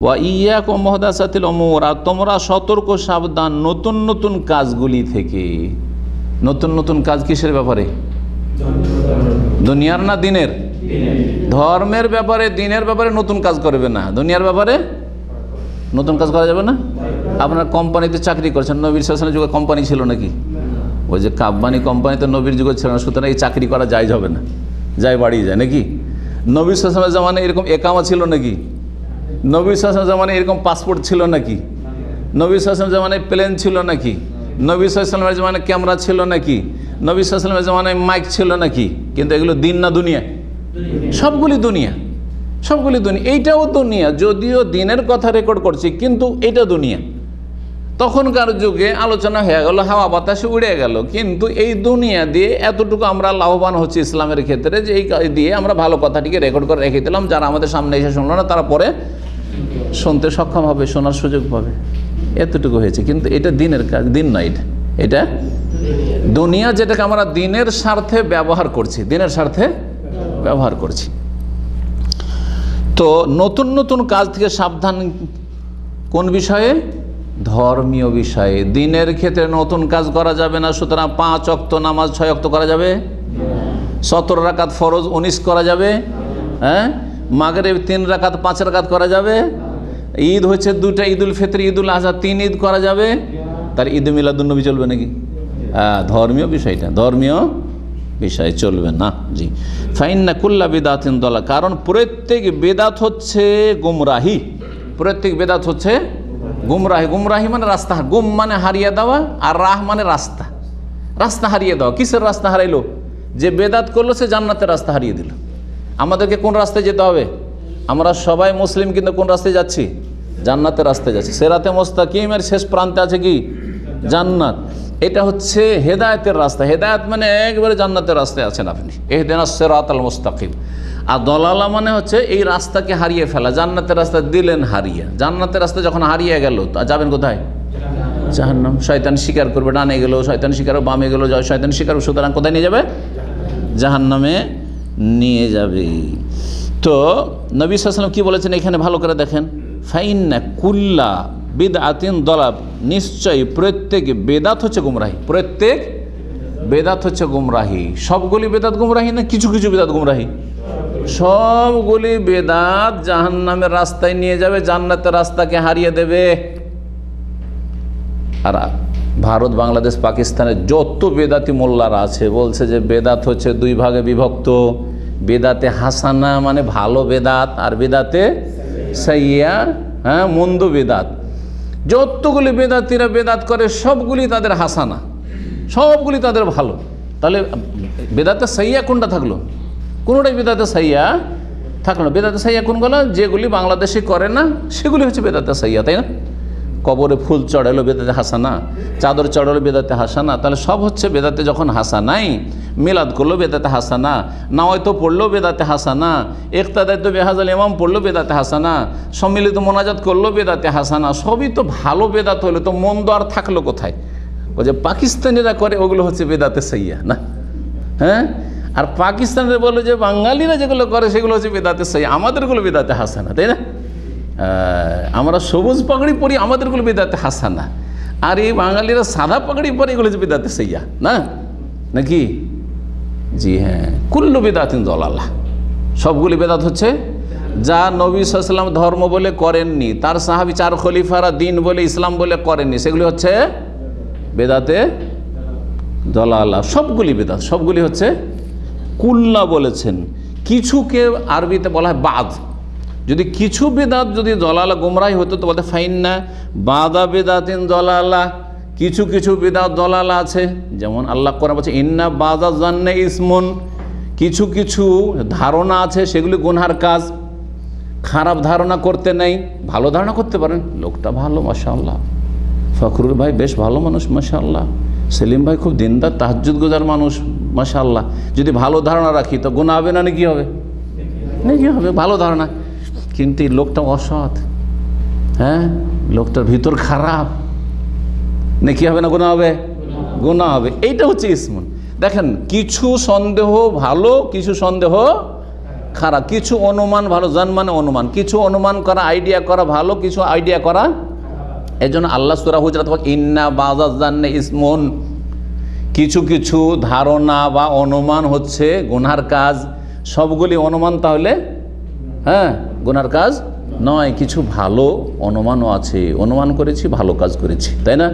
ওয়া ইয়াকুম মুহদাসাতিল উমুর, আর তোমরা সতর্ক সাবধান নতুন নতুন কাজগুলি থেকে। নতুন নতুন কাজ কিসের ব্যাপারে? দুনিয়ার না দিনের? ধর্মের ব্যাপারে, দিনের ব্যাপারে নতুন কাজ করবে না, দুনিয়ার ব্যাপারে নতুন কাজ করা যাবে না। আপনার কোম্পানিতে চাকরি করছেন, নবীর সাল্লাল্লাহু আলাইহি ওয়াসাল্লামের যুগে কোম্পানি ছিল নাকি? ওই যে কাব্বানি কোম্পানিতে নবীর যুগে ছিল না, সুতরাং এই চাকরি করা যায় হবে না, যায় বাড়িয়ে যায় নাকি? নবীর সাল্লাল্লাহু আলাইহি ওয়াসাল্লামের জামানায় এরকম একামা ছিল নাকি? নবীর সাল্লাল্লাহু আলাইহি ওয়াসাল্লামের জামানায় এরকম পাসপোর্ট ছিল নাকি? নবীর সাল্লাল্লাহু আলাইহি ওয়াসাল্লামের জামানায় প্লেন ছিল নাকি? নবীর সাল্লাল্লাহু আলাইহি ওয়াসাল্লামের জামানায় ক্যামেরা ছিল নাকি? নবী সাল্লাল্লাহু আলাইহি ওয়াসাল্লামের জামানায় মাইক ছিল নাকি? কিন্তু এগুলো দিন না দুনিয়া? সবগুলি দুনিয়া, সবগুলি দুনিয়া। এইটাও দুনিয়া, যদিও দিনের কথা রেকর্ড করছি, কিন্তু এটা দুনিয়া। তখনকার যুগে আলোচনা হয়ে গেল, হাওয়া বাতাসে উড়ে গেল, কিন্তু এই দুনিয়া দিয়ে এতটুকু আমরা লাভবান হচ্ছি ইসলামের ক্ষেত্রে যে এই দিয়ে আমরা ভালো কথাটিকে রেকর্ড করে রেখে দিলাম। যারা আমাদের সামনে এসে শুনলো না, তারা পরে শুনতে সক্ষম হবে, শোনার সুযোগ পাবে, এতটুকু হয়েছে। কিন্তু এটা দিনের কাজ, দিন নয়, এটা দুনিয়া, যেটাকে আমরা দিনের স্বার্থে ব্যবহার করছি, দিনের স্বার্থে ব্যবহার করছি। তো নতুন নতুন কাজ থেকে সাবধান কোন বিষয়ে? ধর্মীয় বিষয়ে। দিনের ক্ষেত্রে নতুন কাজ করা যাবে না, সুতরাং 5 ওয়াক্ত নামাজ 6 ওয়াক্ত করা যাবে, 17 রাকাত ফরজ 19 করা যাবে, হ্যাঁ, মাগরিব 3 রাকাত 5 রাকাত করা যাবে, ঈদ হচ্ছে 2টা, ঈদুল ফিতর, ঈদুল আজহা 3 ঈদ করা যাবে। তার ঈদ মিলাদুন নবী চলবে নাকি? ধর্মীয় বিষয়টা, ধর্মীয় বিষয় চলবে না। জি, ফাইন্না কুল্লা বিদাতিন দলালা, কারণ প্রত্যেক বেদাত হচ্ছে গুমরাহি। প্রত্যেক বেদাত হচ্ছে গুমরাহি। গুমরাহি মানে রাস্তা, গুম মানে হারিয়ে দেওয়া, আর রাহ মানে রাস্তা। রাস্তা হারিয়ে দেওয়া। কিসের রাস্তা হারাইলো? যে বেদাত করলো সে জান্নাতের রাস্তা হারিয়ে দিল। আমাদেরকে কোন রাস্তায় যেতে হবে? আমরা সবাই মুসলিম, কিন্তু কোন রাস্তায় যাচ্ছি? জান্নাতের রাস্তায় যাচ্ছি। সিরাতে মুস্তাকিমের শেষ প্রান্তে আছে কি? জান্নাত। এটা হচ্ছে হেদায়েতের রাস্তা। হেদায়েত মানে একবারে জান্নাতের রাস্তায় আছেন আপনি, ইহদিনাস সিরাতাল মুস্তাকিম। আর দলালা মানে হচ্ছে এই রাস্তাকে হারিয়ে ফেলা। জান্নাতের রাস্তা দিলেন হারিয়ে, জান্নাতের রাস্তা যখন হারিয়ে গেল তা যাবেন কোথায়? জাহান্নাম। শয়তান শিকার করবে, ডানে গেল শয়তান শিকার, বামে গেল শয়তান শিকার, সুতরাং কোথায় নিয়ে যাবে? জাহান্নামে নিয়ে যাবে। তো নবী সাল্লাল্লাহু আলাইহি ওয়াসাল্লাম কি বলেছেন এখানে ভালো করে দেখেন, ফাইন্না কুল্লা বিদআতিন দলাব, নিশ্চয়ই প্রত্যেক বেদাত হচ্ছে গুমরাহি। প্রত্যেক বেদাত হচ্ছে গুমরাহি। সবগুলি বেদাত গুমরাহি না কিছু কিছু বেদাত গুমরাহি? সবগুলি বেদাত জাহান্নামের রাস্তায় নিয়ে যাবে, জান্নাতের রাস্তাকে হারিয়ে দেবে। আর ভারত, বাংলাদেশ, পাকিস্তানের যত বেদাতি মোল্লারা আছে বলছে যে বেদাত হচ্ছে 2 ভাগে বিভক্ত। বেদাতে হাসানা মানে ভালো বেদাত, আর বেদাতে সাইয়্যা, হ্যাঁ, মন্দ বেদাত। যতগুলি বেদাতিরা বেদাত করে সবগুলি তাদের হাসানা, সবগুলি তাদের ভালো। তাহলে বেদাতে সাইয়্যা কোনটা থাকলো? কোনোটাই বেদাতে সাইয়্যা থাকলো না। বেদাতে সাইয়্যা কোনগুলো? যেগুলি বাংলাদেশে করে না সেগুলি হচ্ছে বেদাতে সাইয়্যা, তাই না? কবরে ফুল চড়ালো বেদাতে হাসানা, চাদর চড়ালো বেদাতে হাসানা। তাহলে সব হচ্ছে বেদাতে যখন হাসানাই। মিলাদ করলো বেদাতে হাসানা, নাওয়াইতো পড়লো বেদাতে হাসানা, ইক্তাদাইতো বিহাজাল ইমাম পড়লো বেদাতে হাসানা, সম্মিলিত মোনাজাত করলো বেদাতে হাসানা। সবই তো ভালো বেদাত হলো, তো মন্দ আর থাকলো কোথায়? ও যে পাকিস্তানিরা করে ওগুলো হচ্ছে বেদাতে সাইয়্যা না, হ্যাঁ। আর পাকিস্তানিরা বলে যে বাঙালিরা যেগুলো করে সেগুলো হচ্ছে বেদাতে সাইয়্যা, আমাদেরগুলো বেদাতে হাসানা, তাই না? আমরা সবুজ পাগড়ি পরি, আমাদেরগুলো বেদাতে হাসানা। আর এই বাঙালিরা সাদা পাগড়ি পরে, এগুলো হচ্ছে বেদাতে সাইয়্যা না, নাকি? জি হ্যাঁ, কুল্লু বিদাতিন দলালা, সবগুলি বেদাত হচ্ছে যা নবী সাল্লাল্লাহু আলাইহি ওয়াসাল্লাম ধর্ম বলে করেননি, তার সাহাবী 4 খলিফারা দিন বলে ইসলাম বলে করেননি, সেগুলি হচ্ছে বেদাতে দলালা। সবগুলি বেদাত, সবগুলি হচ্ছে কুল্লা বলেছেন। কিছুকে আরবিতে বলা হয় বাদ। যদি কিছু বেদাত যদি দলালা গুমরাহি হতো তো বলতে ফাইন্না বাদা বেদাতিন দলালা, কিছু কিছু বেদাত দলালা আছে। যেমন আল্লাহ কোরআন বলছে ইন্না বাদা জান্নে ইসমুন, কিছু কিছু ধারণা আছে সেগুলি গুনহার কাজ। খারাপ ধারণা করতে নেই, ভালো ধারণা করতে পারেন। লোকটা ভালো, মাশাআল্লাহ, ফখরুল ভাই বেশ ভালো মানুষ, মাশাআল্লাহ, সেলিম ভাই খুব দিনদার তাহাজ্জুদ গুজার মানুষ, মাশাআল্লাহ। যদি ভালো ধারণা রাখি তো গুনাহ হবে না, নাকি হবে? নাকি হবে, ভালো ধারণা। কিন্তু এই লোকটা অসৎ, হ্যাঁ, লোকটার ভিতর খারাপ, নাকি হবে না গুনাহ হবে? গুনাহ হবে। এইটা হচ্ছে ইসমুন। দেখেন, কিছু সন্দেহ ভালো, কিছু সন্দেহ খারাপ। কিছু অনুমান ভালো, জান মানে অনুমান, কিছু অনুমান করা, আইডিয়া করা ভালো, কিছু আইডিয়া করা। এই জন্য আল্লাহ সূরা হুজরাত ইন্না বাযাজ জান্নে ইসমুন, কিছু কিছু ধারণা বা অনুমান হচ্ছে গুনার কাজ। সবগুলি অনুমান তাহলে হ্যাঁ গুনার কাজ নয়, কিছু ভালো অনুমানও আছে, অনুমান করেছি ভালো কাজ করেছি, তাই না?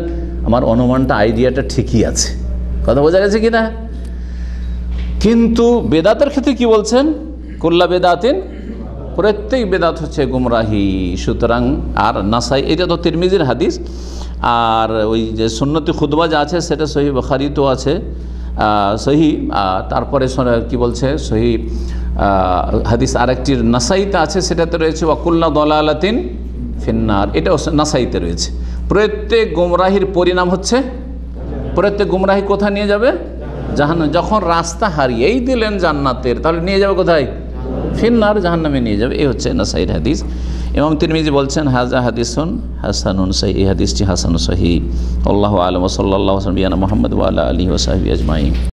আমার অনুমানটা আইডিয়াটা ঠিকই আছে, কথা বোঝা গেছে কি না? কিন্তু বেদাতের ক্ষেত্রে কি বলছেন? কুল্লা বেদাতিন, প্রত্যেক বেদাত হচ্ছে গুমরাহি। সুতরাং আর নাসাই, এটা তো তিরমিজির হাদিস। আর ওই যে সুন্নতি খুতবা যা আছে সেটা সহি বুখারী তো আছে, সহি। তারপরে কি বলছে সহি হাদিস আরেকটির নাসাইতে আছে, সেটাতে রয়েছে ওয়াকুল্লা দলালাতিন ফিন্নার, এটাও নাসাইতে রয়েছে। প্রত্যেক গুমরাহির পরিণাম হচ্ছে, প্রত্যেক গুমরাহি কোথায় নিয়ে যাবে? জাহান্নাম। যখন রাস্তা হারিয়েই দিলেন জান্নাতের, তাহলে নিয়ে যাবে কোথায়? ফিন্নার, জাহান্নামে নিয়ে যাবে। এই হচ্ছে নাসাইর হাদিস। ইমাম তিরমিজি বলছেন হাজা হাদিসুন হাসানুন সহিহ, এই হাদিসটি হাসান সহিহ। আল্লাহু আ'লাম ওয়া সাল্লাল্লাহু আলা মুহাম্মদ ওয়া আলা আলিহি ওয়া সাহবিহি আজমাইন।